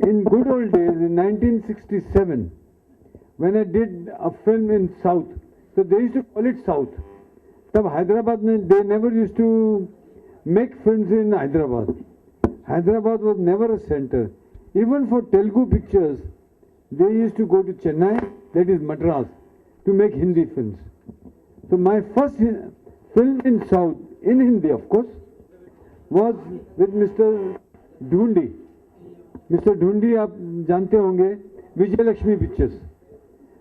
in good old days, in 1967, when I did a film in South, so they used to call it South. Tab Hyderabad, they never used to make films in Hyderabad. Hyderabad was never a center. Even for Telugu pictures, they used to go to Chennai, that is Madras, to make Hindi films. So my first film in South, in Hindi of course, was with Mr. Dhundi. Mr. Dhundi, आप जानते होंगे, Vijay Lakshmi Pictures.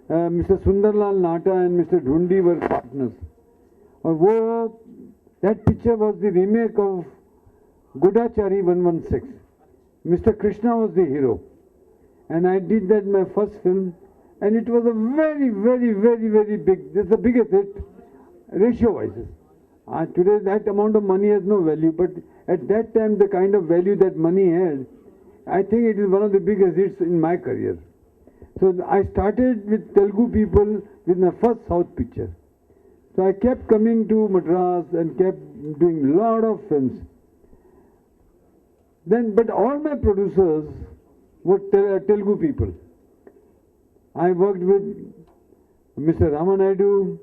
Mr. Sundarlal Nata and Mr. Dhundi were partners. और वो, that picture was the remake of Gudachari 116. Mr. Krishna was the hero. And I did that my first film, and it was a very big, this is the biggest hit, ratio-wise. Today that amount of money has no value, but at that time the kind of value that money had, I think it is one of the biggest hits in my career. So I started with Telugu people with my first South picture. So I kept coming to Madras and kept doing a lot of films. Then, but all my producers were Telugu people. I worked with Mr. Ramanaidu,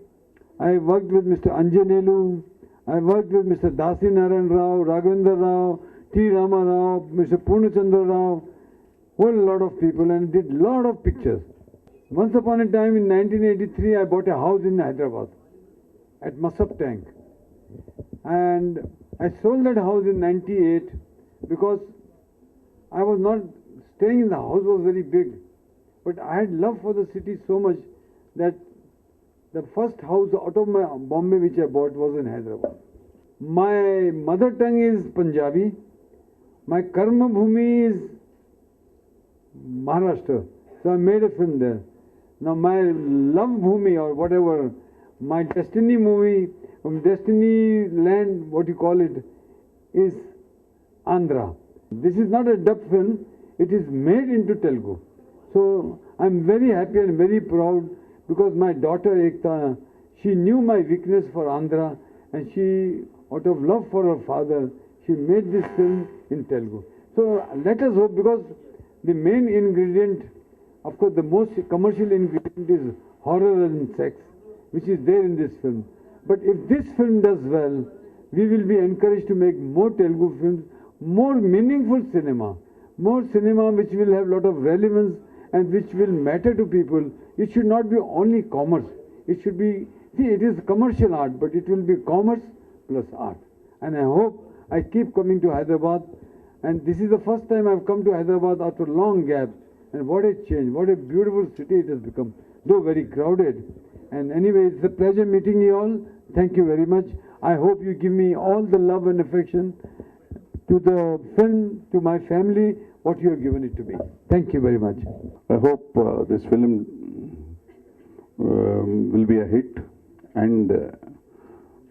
I worked with Mr. Anjanelu, I worked with Mr. Dasi Narayan Rao, Raghavendra Rao, T. Rama Rao, Mr. Purnachandra Rao, whole lot of people, and did lot of pictures. Once upon a time in 1983, I bought a house in Hyderabad at Masab Tank. And I sold that house in 98 because I was not staying in the house, was very big. But I had love for the city so much that the first house out of my Bombay which I bought was in Hyderabad. My mother tongue is Punjabi. My Karma Bhumi is Maharashtra. So I made a film there. Now my love Bhumi or whatever, my destiny movie, destiny land, what you call it, is Andhra. This is not a dub film, it is made into Telugu. So I'm very happy and very proud because my daughter Ekta, she knew my weakness for Andhra and she, out of love for her father, she made this film in Telugu. So let us hope, because the main ingredient, of course the most commercial ingredient is horror and sex, which is there in this film. But if this film does well, we will be encouraged to make more Telugu films, more meaningful cinema which will have a lot of relevance and which will matter to people. It should not be only commerce. It should be, see, it is commercial art, but it will be commerce plus art. And I hope I keep coming to Hyderabad. And this is the first time I've come to Hyderabad after a long gap. And what a change, what a beautiful city it has become, though very crowded. And anyway, it's a pleasure meeting you all. Thank you very much. I hope you give me all the love and affection to the film, to my family, what you have given it to me. Thank you very much. I hope this film will be a hit, and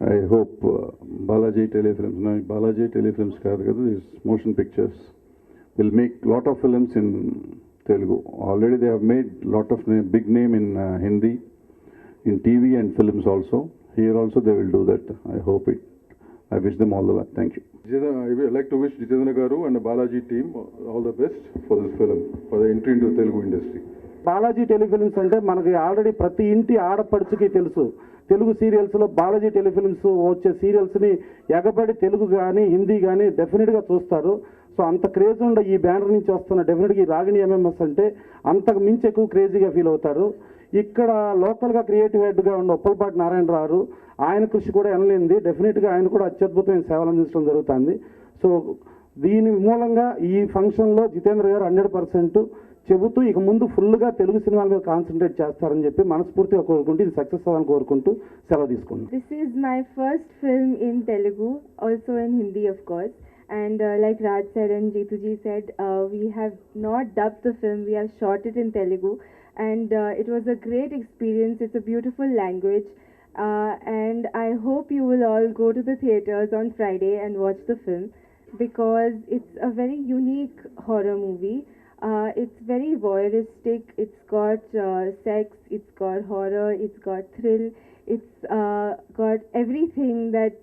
I hope Balaji Telefilms these motion pictures will make lot of films in Telugu. Already they have made lot of big name in Hindi, in TV and films also. Here also they will do that. I hope it. I wish them all the luck. Thank you. I would like to wish Jitendra Garu and the Balaji team all the best for this film, for the entry into the Telugu industry. Balaji telefilms అంటే మనకి already ప్రతి ఇంటి ఆడపడుచుకి తెలుసు. తెలుగు సీరియల్స్లో Balaji telefilms వచ్చే సీరియల్స్ని ఎగబడి తెలుగు కానీ హిందీ కానీ డెఫినెట్గా చూస్తారు. సో అంత క్రేజ్ ఉండే ఈ బ్యానర్ నుంచి వస్తున్న డెఫినెట్గా ఈ రాగిణి ఎంఎంఎస్ అంటే అంతకు మించి ఎక్కువ క్రేజీగా ఫీల్ అవుతారు. ఇక్కడ లోకల్గా క్రియేటివ్ హెడ్గా ఉన్న ఉప్పలపాటి నారాయణరావు, ఆయన కృషి కూడా ఎనలేంది. డెఫినెట్గా ఆయన కూడా అత్యద్భుతమైన సేవలు అందించడం జరుగుతుంది. సో దీని మూలంగా ఈ ఫంక్షన్లో జితేంద్ర గారు 100% చెబుతూ ఇక ముందు ఫుల్గా తెలుగు సినిమాల మీద కాన్సన్ట్రేట్ చేస్తారని చెప్పి మనస్ఫూర్తిగా కోరుకుంటూ ఇది సక్సెస్ అవ్వాలని కోరుకుంటూ సెలవు తీసుకుంటాం. This is my first film in Telugu, also in Hindi of course. And like Raj said and Jeetuji said, we have not dubbed the film, we have shot it in Telugu. And it was a great experience. It's a beautiful language. And I hope you will all go to the theatres on Friday and watch the film, because it's a very unique horror movie. It's very voyeuristic, it's got sex, it's got horror, it's got thrill, it's got everything that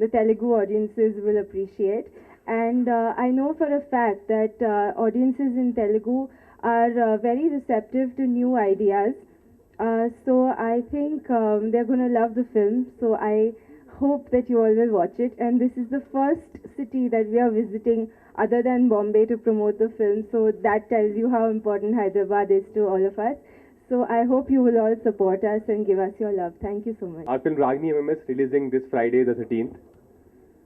the Telugu audiences will appreciate. And I know for a fact that audiences in Telugu are very receptive to new ideas. So I think they're going to love the film. So I hope that you all will watch it. And this is the first city that we are visiting other than Bombay to promote the film. So that tells you how important Hyderabad is to all of us. So I hope you will all support us and give us your love. Thank you so much. Our film Ragini MMS releasing this Friday the 13th.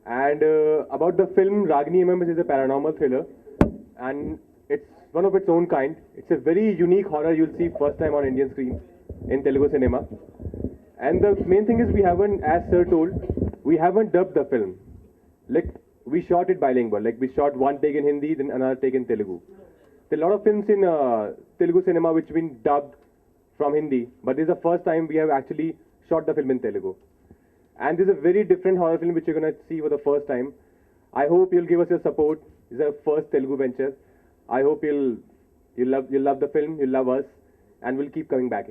And about the film, Ragini MMS is a paranormal thriller, and it's one of its own kind. It's a very unique horror you'll see first time on Indian screen in Telugu cinema. And the main thing is we haven't, as sir told, we haven't dubbed the film. Like we shot it bilingual. Like we shot one take in Hindi, then another take in Telugu. There are a lot of films in Telugu cinema which have been dubbed from Hindi, but this is the first time we have actually shot the film in Telugu. And this is a very different horror film which you're going to see for the first time. I hope you'll give us your support. This is our first Telugu venture. I hope you'll love the film, you'll love us, and we'll keep coming back here.